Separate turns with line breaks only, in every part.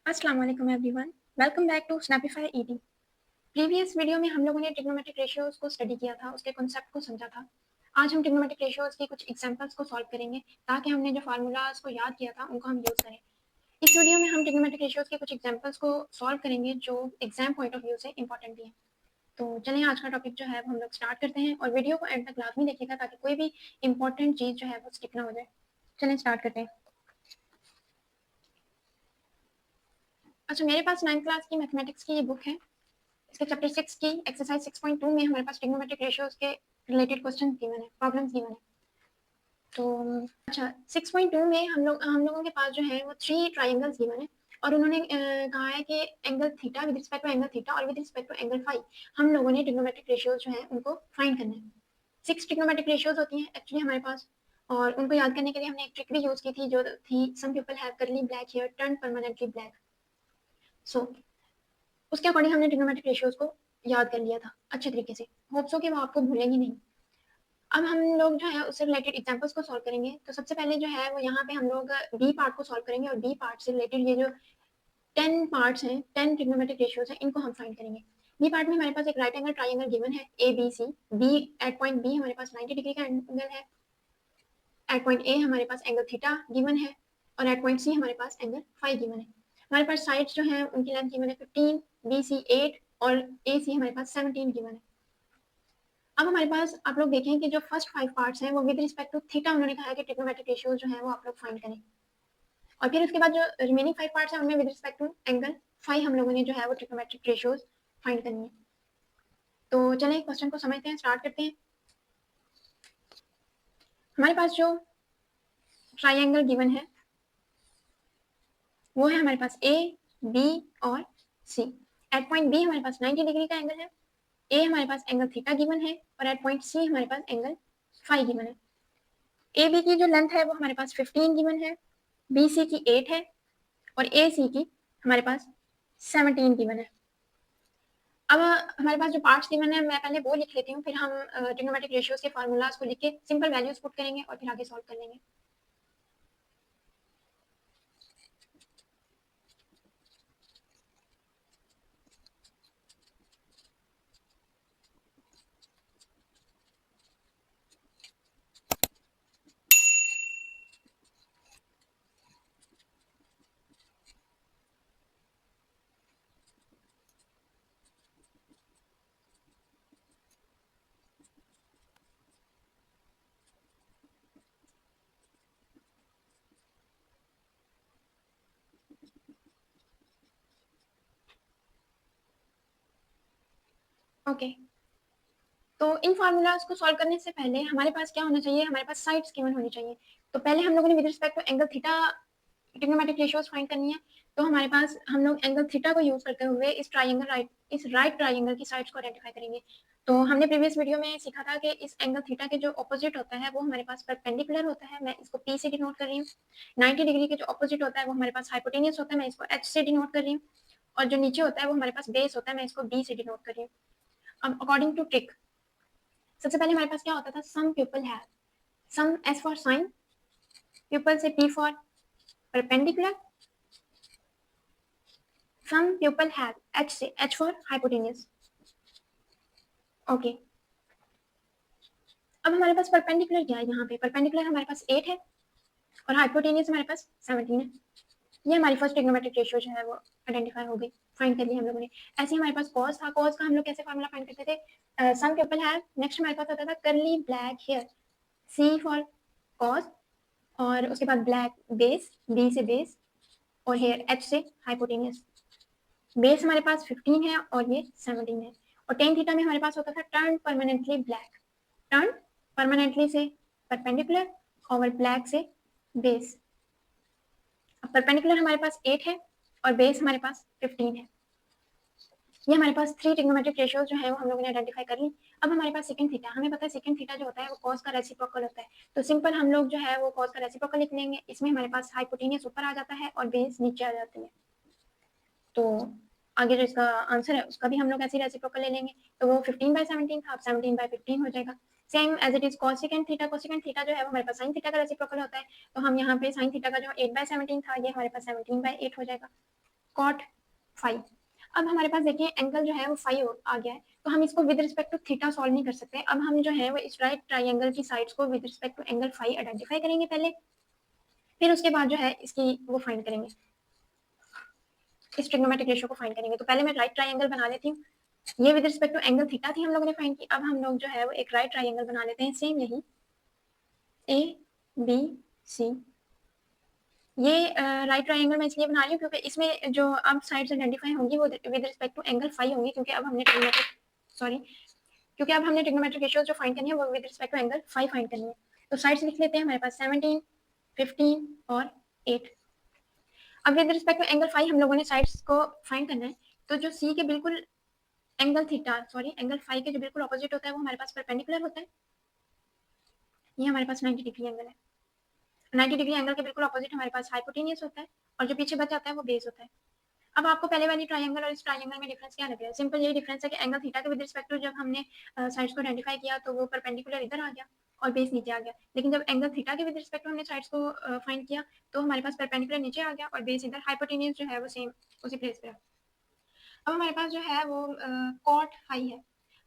अस्सलाम वालेकुम everyone, welcome back to Snapify ET. Previous video में हम लोगों ने ट्रिग्नोमेट्रिक रेशियोज को स्टडी किया था, उसके कॉन्सेप्ट को समझा था। आज हम ट्रिग्नोमेट्रिक रेशियोज की कुछ एग्जांपल्स को सॉल्व करेंगे ताकि हमने जो फार्मूलाज को याद किया था उनको हम यूज़ करें। इस वीडियो में हम ट्रिग्नोमेट्रिक रेशियोज के कुछ एग्जांपल्स को सॉल्व करेंगे जो एग्जाम पॉइंट ऑफ व्यू से इंपॉर्टेंट भी है। तो चलिए आज का टॉपिक जो है वो हम लोग स्टार्ट करते हैं और वीडियो को एंड तक लाजमी देखिएगा ताकि कोई भी इंपॉर्टेंट चीज़ जो है वो स्किप ना हो जाए। चलिए स्टार्ट करते हैं। अच्छा, मेरे पास 9th क्लास की मैथमेटिक्स की ये बुक है। इसके चैप्टर 6 की एक्सरसाइज 6.2 में हमारे पास ट्रिग्नोमेट्रिक रेशियोज के रिलेटेड क्वेश्चन गिवन है, प्रॉब्लम्स गिवन है। तो अच्छा, 6.2 में हम लोगों के पास जो है वो 3 ट्राइंगल्स गिवन है और उन्होंने कहा है कि angle theta with respect to angle theta और with respect to angle phi हम लोगों ने ट्रिग्नोमेट्रिक रेशियोज जो है उनको फाइंड करना है। 6 ट्रिग्नोमेट्रिक रेशियोज होती हैं एक्चुअली हमारे पास, और उनको याद करने के लिए हमने एक ट्रिक भी यूज की थी जो थी some people have curly black hair turn permanently black. So उसके अकॉर्डिंग हमने ट्रिग्नोमेट्रिक रेशियोज को याद कर लिया था अच्छे तरीके से। होप सो कि वो आपको भूलेंगी नहीं। अब हम लोग जो है उससे रिलेटेड एग्जांपल्स को सॉल्व करेंगे। तो सबसे पहले जो है वो यहाँ पे हम लोग बी पार्ट को सॉल्व करेंगे और बी पार्ट से रिलेटेड ये जो 10 पार्ट्स हैं, 10 ट्रिग्नोमेट्रिक रेशियोज हैं, इनको हम फाइंड करेंगे। बी पार्ट में हमारे पास एक राइट एंगल ट्राइंगल गिवन है A B C. B at point B हमारे पास 90 डिग्री का एंगल है। एट पॉइंट ए हमारे पास एंगल थीटा गिवन है और एट पॉइंट सी हमारे पास एंगल फाई गिवन है। हमारे पास साइड्स जो है उनकी लेंथ गिवन है 15, बी सी 8 और ए सी हमारे पास 17 गिवन है। अब हमारे पास आप लोग देखें कि जो फर्स्ट 5 पार्ट्स हैं वो विद रिस्पेक्ट टू थीटा उन्होंने कहा है कि ट्रिग्नोमेट्रिक रेशियोज जो है वो आप लोग फाइंड करें, और फिर उसके बाद जो रिमेनिंग 5 पार्ट्स हैं उनमें with respect to angle phi हम लोगों ने जो है वो ट्रिग्नोमेट्रिक रेशियोज फाइंड करनी है। तो चलें क्वेश्चन को समझते हैं, स्टार्ट करते हैं। हमारे पास जो ट्राइंगल गिवन है वो है हमारे पास ए बी और सी। एट पॉइंट बी हमारे पास 90 डिग्री का एंगल है, ए हमारे पास एंगल थीटा गिवन है और एट पॉइंट सी हमारे पास एंगल फाई गिवन है। ए बी की जो लेंथ है वो हमारे पास 15 गिवन है, बी सी की 8 है और ए सी की हमारे पास 17 गिवन है। अब हमारे पास जो पार्ट्स गिवन है मैं पहले वो लिख लेती हूँ, फिर हम ट्रिग्नोमेट्रिक रेशियोज के फार्मूलाज को लिख के सिंपल वैल्यूज पुट करेंगे और फिर आगे सॉल्व कर लेंगे। ओके, तो इन फार्मूलाज को सॉल्व करने से पहले हमारे पास क्या होना चाहिए, हमारे पास साइड्स गिवन होनी चाहिए। तो पहले हम लोगों ने with respect to angle theta trigonometric ratios find करनी है। तो हमारे पास हम लोग एंगल थीटा को यूज करते हुए इस राइट ट्राइंगल की साइड्स को आइडेंटिफाई करेंगे। तो हमने प्रीवियस वीडियो में सीखा था कि इस एंगल थीटा के जो ऑपोजिट होता है वो हमारे पास परपेंडिकुलर होता है, मैं इसको पी से डिनोट कर रही हूँ। 90 डिग्री के जो ऑपोजिट होता है वो हमारे पास हाइपोटेनियस होता है, मैं इसको एच से डिनोट कर रही हूँ। और जो नीचे होता है वो हमारे पास बेस होता है, मैं इसको बी से डिनोट कर रही हूँ। अब अकॉर्डिंग टू ट्रिक सबसे पहले हमारे पास क्या होता था, some people have, some S for sine, people से P for perpendicular, some people have H से एच फॉर हाइपोटेनियस। ओके, अब हमारे पास परपेंडिकुलर क्या है, यहाँ पे परपेंडिकुलर हमारे पास 8 है और हाइपोटेनियस हमारे पास 17 है। ये हमारी फर्स्ट ट्रिग्नोमेट्रिक रेशियो जो है वो आइडेंटिफाई हो गई, फाइंड कर ली हम लोगों ने। ऐसे ही हमारे पास कॉस था, कॉस का हम लोग कैसे फार्मूला फाइंड करते थे, सम पीपल हैव, नेक्स्ट हमारे पास होता था curly black hair, C for cos और उसके बाद ब्लैक बेस, बी से बेस और हेयर एच से हाइपोटेनियस। बेस हमारे पास 15 है और ये 17 है। और टेन थीटा में हमारे पास होता था turn permanently black, turn permanently से परपेंडिकुलर और ब्लैक से बेस। अब परपेंडिकुलर हमारे पास 8 है और बेस हमारे पास 15 है। ये हमारे पास 3 ट्रिग्नोमेट्रिक रेशियोज जो है वो हम लोगों ने आइडेंटिफाई कर ली। अब हमारे पास सेकंड थीटा, हमें पता है सेकंड थीटा जो होता है वो कॉस का रेसिप्रोकल होता है। तो सिंपल हम लोग जो है वो कॉस का रेसिप्रोकल लिख लेंगे। इसमें हमारे पास हाइपोटेनियस ऊपर आ जाता है और बेस नीचे आ जाती है। तो आगे जो इसका आंसर है उसका भी हम लोग ऐसे रेसिप्रोकल ले लेंगे। तो वो 15/17 था, अब 17/15 हो जाएगा। Same as it is cosecant theta, cosecant theta जो है वो हमारे पास साइन थीटा का रेसिप्रोकल होता है। तो हम यहाँ पे साइन थीटा का जो 8/17 था ये हमारे पास 17/8 हो जाएगा। Cot phi. अब हमारे पास देखिए एंगल जो है वो फाइव आ गया है, तो हम इसको with respect to theta solve नहीं कर सकते। अब हम जो है वो इस राइट ट्राइंगल की साइड्स को with respect to angle phi identify करेंगे पहले, फिर उसके बाद जो है इसकी वो फाइंड करेंगे, इस ट्रिग्नोमेट्रिक रेशियो को फाइंड करेंगे। तो पहले मैं राइट ट्राइंगल बना लेती हूँ, ये with respect to angle theta थी हम लोगों ने फाइंड की। अब हम लोग जो है वो एक राइट ट्राइंगल बना लेते हैं, सेम यही ए बी सी। ये राइट ट्राइंगल मैं इसलिए बना रही हूँ क्योंकि इसमें जो अब साइड्स आइडेंटिफाई होंगी वो with respect to angle phi होंगी, क्योंकि अब हमने ट्रिग्नोमेट्रिक रेशियोज जो फाइंड करनी है वो with respect to angle phi find करनी है। तो साइड्स लिख लेते हैं हमारे पास 17, 15 और 8। अब with respect to angle phi हम लोगों ने साइड्स को फाइंड करना है, तो जो सी के बिल्कुल एंगल फाइव के जो बिल्कुल ऑपोजिट होता है वो हमारे पास परपेंडिकुलर होता है। ये हमारे पास 90 डिग्री एंगल है। 90 डिग्री एंगल के बिल्कुल ऑपोजिट हमारे पास हाइपोटेनियस होता है, और जो पीछे बच जाता है वो बेस होता है। अब आपको पहले वाली ट्राइंगल और इस ट्राइंगल में डिफरेंस क्या लग रहा है? सिंपल यही डिफरेंस है कि एंगल थीटा के विद रिस्पेक्ट टू जब हमने साइड्स को आइडेंटिफाई किया तो वो परपेंडिकुलर इधर आ गया और बेस नीचे आ गया, लेकिन जब एंगल थीटा के विद रिस्पेक्ट टू हमने साइड्स को फाइंड किया तो हमारे पास परपेंडिकुलर नीचे आ गया और बेस इधर, हाइपोटेनियस जो है वो सेम उसी प्लेस पे। अब हमारे पास जो है वो कॉट फाई है।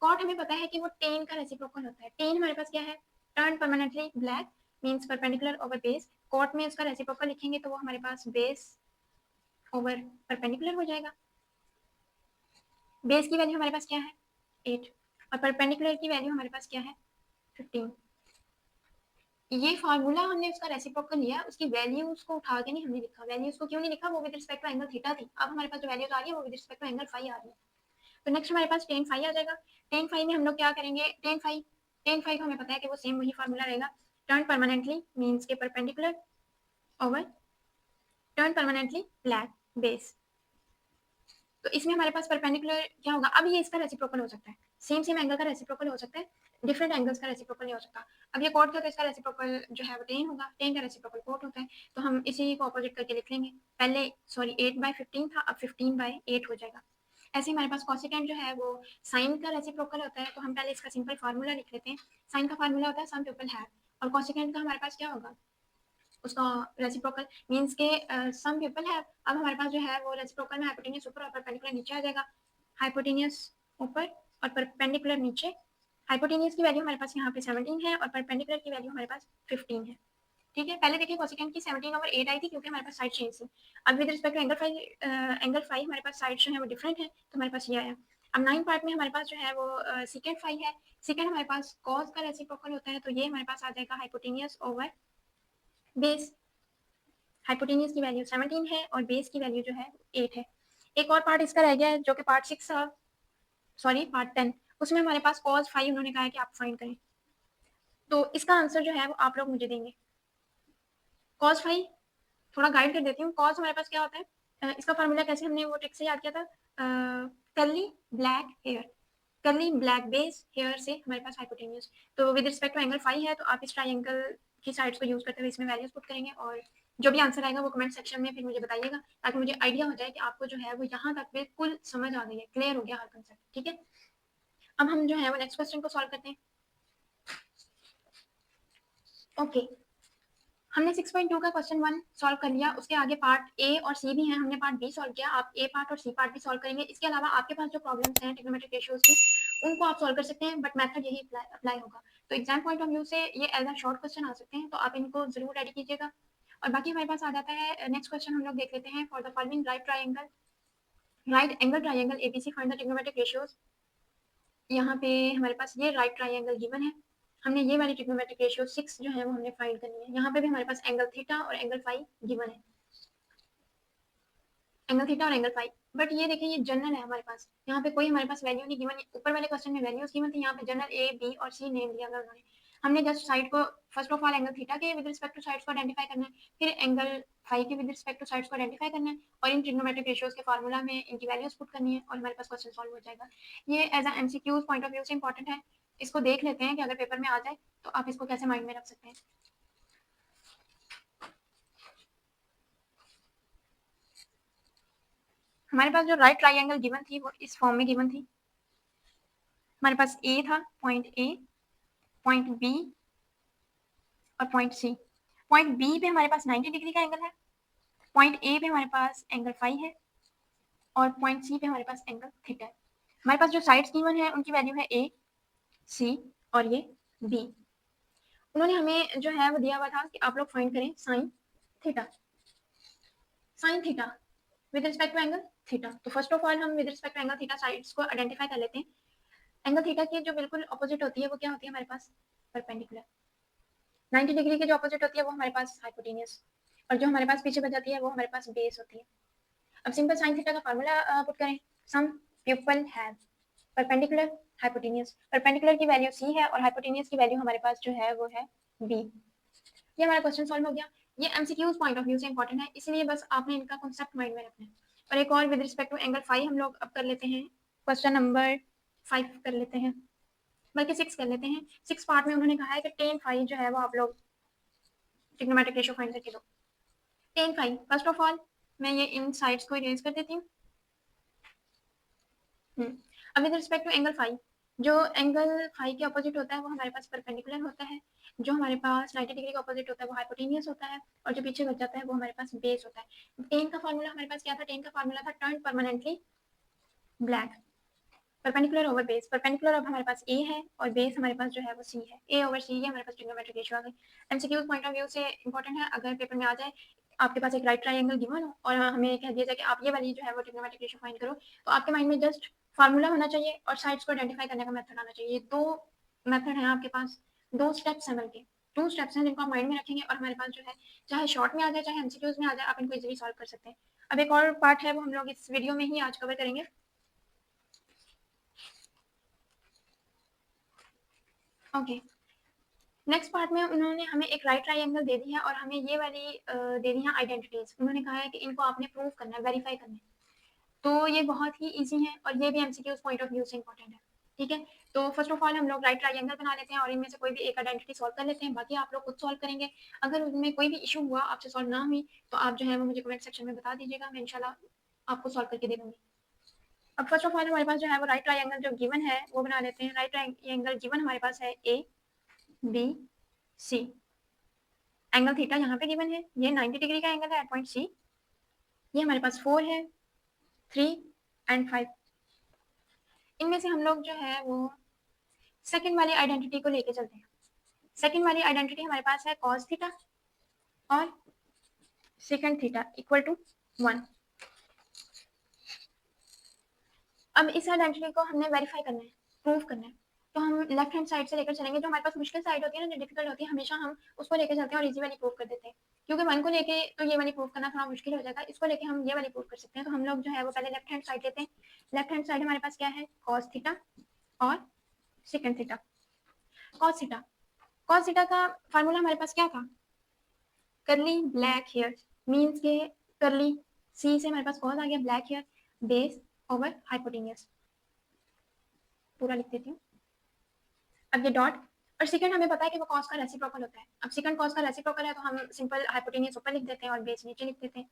कॉट हमें पता है कि वो टेन का रेसिप्रोकल होता है। टेन हमारे पास क्या है? Turn permanently black means perpendicular over base. Cot में उसका रेसिप्रोकल लिखेंगे तो वो हमारे पास बेस ओवर परपेंडिकुलर हो जाएगा। बेस की वैल्यू हमारे पास क्या है? 8, और परपेंडिकुलर की वैल्यू हमारे पास क्या है? 15। ये फार्मूला हमने उसका रेसिप्रोकल लिया, उसकी वैल्यूज को उठा के नहीं हमने लिखा। वैल्यूज को क्यों नहीं लिखा? वो with respect to angle theta थी। अब हमारे पास जो वैल्यूज आ रही है वो with respect to angle phi आ रही है। तो नेक्स्ट हमारे पास टेन फाई आ जाएगा। टेन फाई में हम लोग क्या करेंगे? टेन फाई को हमें पता है कि वो सेम वही फार्मूला रहेगा, टर्न परमानेंटली मींस के perpendicular over turn permanently black base. तो इसमें हमारे पास परपेंडिकुलर क्या होगा? अब ये इसका रेसिप्रोकल हो सकता है, सेम सेम एंगल का रेसिप्रोकल हो सकता है, डिफरेंट एंगल्स का रेसिप्रोकल नहीं हो सकता। अब ये कॉट था तो इसका रेसिप्रोकल जो है वो टेन होगा, टेन का रेसिप्रोकल कॉट होता है, तो हम इसी को अपोजिट करके लिख लेंगे। पहले सॉरी 8/15 था, अब 15/8 हो जाएगा। ऐसे हमारे पास कॉसिटेंट जो है वो साइन का रेसिप्रोकल होता है, तो हम पहले इसका सिंपल फार्मूला लिख लेते हैं। साइन का फार्मूला होता है सम पीपल हैव, और कॉसिटेंट का हमारे पास क्या होगा? उसका रेसिप्रोकल मींस के सम पीपल हैव। अब हमारे पास जो है वो रेसिप्रोकल में हाइपोटेनियस ऊपर और परपेंडिकुलर नीचे आ जाएगा। हाइपोटेनियस ऊपर और परपेंडिकुलर नीचे। हाइपोटेनियस की वैल्यू हमारे पास यहाँ पे 17 है और परपेंडिकुलर की वैल्यू हमारे पास 15 है। ठीक है, पहले देखिए कोसिकेंट की 17/8 आई थी क्योंकि हमारे पास साइड चेंज थी। अब with respect to angle phi हमारे पास साइड जो है वो डिफरेंट है, तो हमारे पास ये आया। अब 9 पार्ट में हमारे पास जो है वो सेकेंड फाई है। सेकेंड हमारे पास कॉस का रेसिप्रोकल होता है, तो ये हमारे पास आ जाएगा हाइपोटेनियस ओवर बेस। हाइपोटेनियस की वैल्यू 17 है और बेस की वैल्यू जो है 8 है। एक और पार्ट इसका रह गया है जो कि पार्ट 6 था, सॉरी पार्ट 10, उसमें हमारे पास कॉस फाई उन्होंने कहा है कि आप फाइंड करें, तो इसका आंसर जो है वो आप लोग मुझे देंगे। कॉस फाई थोड़ा गाइड कर देती हूँ। कॉस हमारे पास क्या होता है, इसका फार्मूला कैसे हमने वो ट्रिक से याद किया था, curly black hair, curly black base hair से हमारे पास हाइपोटेनियस। तो with respect to angle phi है, तो आप इस ट्राइंगल की साइड्स को यूज करते हुए इसमें वैल्यूज पुट करेंगे, और जो भी आंसर आएगा वो कमेंट सेक्शन में फिर मुझे बताइएगा, ताकि मुझे आइडिया हो जाए कि आपको जो है वो यहाँ तक बिल्कुल समझ आ गई है, क्लियर हो गया हर कंसेप्ट। ठीक है, अब हम जो है वो नेक्स्ट क्वेश्चन को सॉल्व करते हैं। ओके, हमने 6.2 का क्वेश्चन 1 सॉल्व कर लिया, उसके आगे पार्ट ए और सी भी हैं, हमने पार्ट बी सॉल्व किया। आप ए पार्ट और सी पार्ट भी सॉल्व करेंगे। इसके अलावा आपके पास जो प्रॉब्लम्स हैं ट्रिग्नोमेट्रिक रेशियोज की, उनको आप सॉल्व कर सकते हैं, बट मेथड यही अप्लाई होगा। तो एग्जाम पॉइंट ऑफ व्यू से ये एज अ शॉर्ट क्वेश्चन आ सकते हैं, तो आप इनको जरूर रेडी कीजिएगा। और बाकी हमारे पास आ जाता है नेक्स्ट क्वेश्चन, हम लोग देख लेते हैं। For the following right angle triangle ABC find the trigonometric ratios. यहाँ पे हमारे पास ये राइट ट्राइंगल गिवन है, हमने ये वाली ट्रिग्नोमेट्रिक रेशियो 6 जो है वो हमने फाइंड करनी है। यहाँ पे भी हमारे पास एंगल थीटा और एंगल फाई गिवन है, एंगल थीटा और एंगल फाई। बट ये देखिए ये जनरल है हमारे पास, यहाँ पे कोई हमारे पास वैल्यू नहीं गिवन। ऊपर वाले क्वेश्चन में वैल्यूज गिवन थी, यहाँ पे जनरल ए बी और सी नेम दिया गया उन्होंने। हमने जस्ट साइड को first of all angle theta के विद रिस्पेक्ट टू साइड्स को आइडेंटिफाई करना है, फिर एंगल फाई के विद रिस्पेक्ट टू साइड्स को आइडेंटिफाई करना है, और इन ट्रिग्नोमेट्रिक रेशियोज के फार्मूला में इनकी वैल्यूज पुट करनी है, और हमारे पास क्वेश्चन सॉल्व हो जाएगा। ये as a MCQs point of view से इंपॉर्टेंट है, इसको देख लेते हैं कि अगर पेपर में आ जाए तो आप इसको कैसे माइंड में रख सकते हैं। हमारे पास जो राइट ट्राइंगल गिवन थी वो इस फॉर्म में गिवन थी। हमारे पास ए था, पॉइंट ए, पॉइंट बी और पॉइंट सी। पॉइंट बी पे हमारे पास 90 डिग्री का एंगल है, पॉइंट ए पे हमारे पास एंगल फाई है, और पॉइंट सी पे हमारे पास एंगल थीटा है। हमारे पास जो साइड्स गिवन है उनकी वैल्यू है ए, सी और ये बी। उन्होंने हमें जो है वो दिया हुआ था कि आप लोग फाइंड करें sine theta, sine theta with respect to angle theta. तो फर्स्ट ऑफ ऑल हम with respect to angle theta sides को आइडेंटिफाई कर लेते हैं। एंगल थीटा की जो बिल्कुल ऑपोजिट होती है वो क्या होती है हमारे पास, परपेंडिकुलर। 90 डिग्री की जो ऑपोजिट होती है वो हमारे पास हाइपोटेनियस, और जो हमारे पास पीछे बच जाती है वो हमारे पास बेस होती है। अब सिंपल साइन थीटा का फार्मूला पुट करें, some people have perpendicular hypotenuse, perpendicular की वैल्यू सी है और हाइपोटेनियस की वैल्यू हमारे पास जो है वो है बी। ये हमारा क्वेश्चन सॉल्व हो गया। ये एमसीक्यूज पॉइंट ऑफ व्यू से इंपॉर्टेंट है, इसलिए बस आपने इनका कॉन्सेप्ट माइंड में रखना है। और एक और with respect to angle phi हम लोग अब कर लेते हैं, क्वेश्चन नंबर 5 कर लेते हैं, बल्कि 6 कर लेते हैं। 6 पार्ट में उन्होंने कहा है कि टेन फाई जो है वो आप लोग ट्रिग्नोमेट्रिक रेशियो फाइंड करके दो। Tan phi first of all मैं ये इन साइड्स को इरेज कर देती हूँ। अब with respect to angle phi, जो एंगल फाई के अपोजिट होता है वो हमारे पास परपेंडिकुलर होता है, जो हमारे पास 90 डिग्री का अपोजिट होता है वो हाइपोटेनियस होता है, और जो पीछे बच जाता है वो हमारे पास बेस होता है। टेन का फार्मूला हमारे पास क्या था, टेन का फार्मूला था turn permanently black, perpendicular over base. Perpendicular अब हमारे पास ए है और बेस हमारे पास जो है वो सी है, ए ओवर सी, ये हमारे पास ट्रिग्नोमेट्रिक रेशियो आ गई। एमसीक्यूज पॉइंट ऑफ व्यू से इंपॉर्टेंट है, अगर पेपर में आ जाए आपके पास एक राइट ट्राइंगल गिवन हो और हमें कह दिया जाए कि आप ये वाली जो है वो ट्रिग्नोमेट्रिक रेशियो फाइंड करो, तो आपके माइंड में जस्ट फार्मूला होना चाहिए और साइड्स को आइडेंटिफाई करने का मेथड आना चाहिए। दो मेथड है आपके पास, दो स्टेप्स हैं, बल्कि 2 स्टेप्स हैं जिनको आप माइंड में रखेंगे और हमारे पास जो है चाहे शॉर्ट में आ जाए चाहे एमसीक्यूज में आ जाए आप इनको इजीली सॉल्व कर सकते हैं। अब एक और पार्ट है वो हम लोग इस वीडियो में ही आज कवर करेंगे। ओके, नेक्स्ट पार्ट में उन्होंने हमें एक राइट ट्राइंगल दे दी है और हमें ये वाली दे दी है आइडेंटिटीज। उन्होंने कहा है कि इनको आपने प्रूव करना है, वेरीफाई करना है। तो ये बहुत ही इजी है और ये भी एमसीक्यूज पॉइंट ऑफ व्यू से इंपॉर्टेंट है। ठीक है, तो फर्स्ट ऑफ ऑल हम लोग राइट ट्राइंगल बना लेते हैं और इनमें से कोई भी एक आइडेंटिटी सॉल्व कर लेते हैं, बाकी आप लोग खुद सॉल्व करेंगे। अगर उनमें कोई भी इशू हुआ, आपसे सॉल्व ना हुई, तो आप जो है वो मुझे कमेंट सेक्शन में बता दीजिएगा, मैं इंशाल्लाह आपको सॉल्व करके दे दूंगी। अब फर्स्ट ऑफ ऑल हमारे पास जो है वो राइट ट्राइंगल जो गिवन है वो बना लेते हैं। राइट ट्राइंगल गिवन हमारे पास है A B C, angle theta यहाँ पे गिवन है, ये 90 डिग्री का एंगल है एट पॉइंट सी, ये हमारे पास 4 है, 3 एंड 5। इनमें से हम लोग जो है वो सेकंड वाली आइडेंटिटी को लेके चलते हैं। सेकंड वाली आइडेंटिटी हमारे पास है cos थीटा और सेकंड थीटा इक्वल टू 1। अब इस आइडेंटिटी को हमने वेरीफाई करना है, प्रूव करना है, तो हम लेफ्ट हैंड साइड से लेकर चलेंगे। जो हमारे पास मुश्किल साइड होती है ना, जो डिफिकल्ट होती है, हमेशा हम उसको लेके चलते हैं और इजी वाली प्रूव कर देते हैं, क्योंकि 1 को लेके तो ये वाली प्रूव करना थोड़ा मुश्किल हो जाता है, इसको लेके हम ये वाली प्रूव कर सकते हैं। तो हम लोग जो है वो पहले लेफ्ट हैंड साइड लेते हैं। लेफ्ट हैंड साइड हमारे पास क्या है, cos थीटा और second theta. cos theta, cos theta का फार्मूला हमारे पास क्या था, करली ब्लैक हेयर, मीन्स के करली सी से हमारे पास cos आ गया, black hair, base over hypotenuse, पूरा लिख देती हूँ। अब ये डॉट, और सेकंड हमें पता है कि वो cos का रेसिप्रोकल होता है। अब सेकंड cos का रेसिप्रोकल है तो हम सिंपल हाइपोटेनियस ऊपर लिख देते हैं और बेस नीचे लिख देते हैं।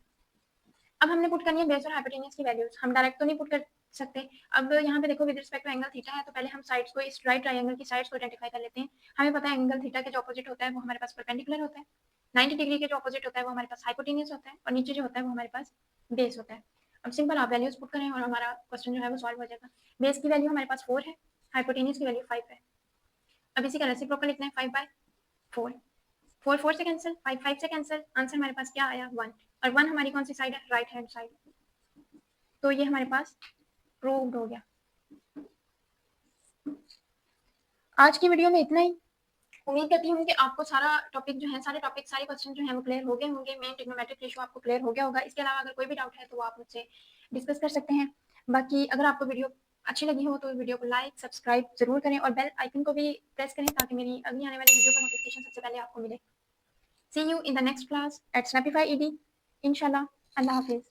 अब हमने पुट करनी है बेस और हाइपोटेनियस की वैल्यूज, हम डायरेक्ट तो नहीं पुट कर सकते। अब यहाँ पे देखो with respect to angle theta है, तो पहले हम साइड्स को, इस राइट ट्राइंगल की साइड्स को आइडेंटिफाई कर लेते हैं। हमें पता है एंगल थीटा के जो अपोजिट होता है वो हमारे पास परपेंडिकुलर होता है, 90 डिग्री के जो अपोजिट होता है वो हमारे पास हाइपोटेनियस होता है, और नीचे जो होता है वो हमारे पास बेस होता है। अब सिंपल आप वैल्यूज पुट करें और हमारा क्वेश्चन जो है वो सॉल्व हो जाएगा। बेस की वैल्यू हमारे पास 4 है, हाइपोटेनियस की वैल्यू 5 है। अब इसी का रेसिप्रोकल लिखना है 5/4, 4 4 से कैंसिल, 5 5 से कैंसिल, आंसर हमारे पास क्या आया 1, और 1 हमारी कौन सी साइड है, राइट हैंड साइड। तो ये हमारे पास प्रूव्ड हो गया। आज की वीडियो में इतना ही। उम्मीद करती हूँ कि आपको सारा टॉपिक जो है, सारे टॉपिक, सारे क्वेश्चन जो है वो क्लियर हो गए होंगे। मेन ट्रिग्नोमेट्रिक रेशियो आपको क्लियर हो गया होगा। इसके अलावा अगर कोई भी डाउट है तो आप मुझसे डिस्कस कर सकते हैं। बाकी अगर आपको वीडियो अच्छी लगी हो तो वीडियो को लाइक सब्सक्राइब जरूर करें और बेल आइकन को भी प्रेस करें ताकि मेरी अगली आने वाली वीडियो का नोटिफिकेशन सबसे पहले आपको मिले। See you in the next class at Snapify ED, इंशाल्लाह। अल्लाह हाफिज।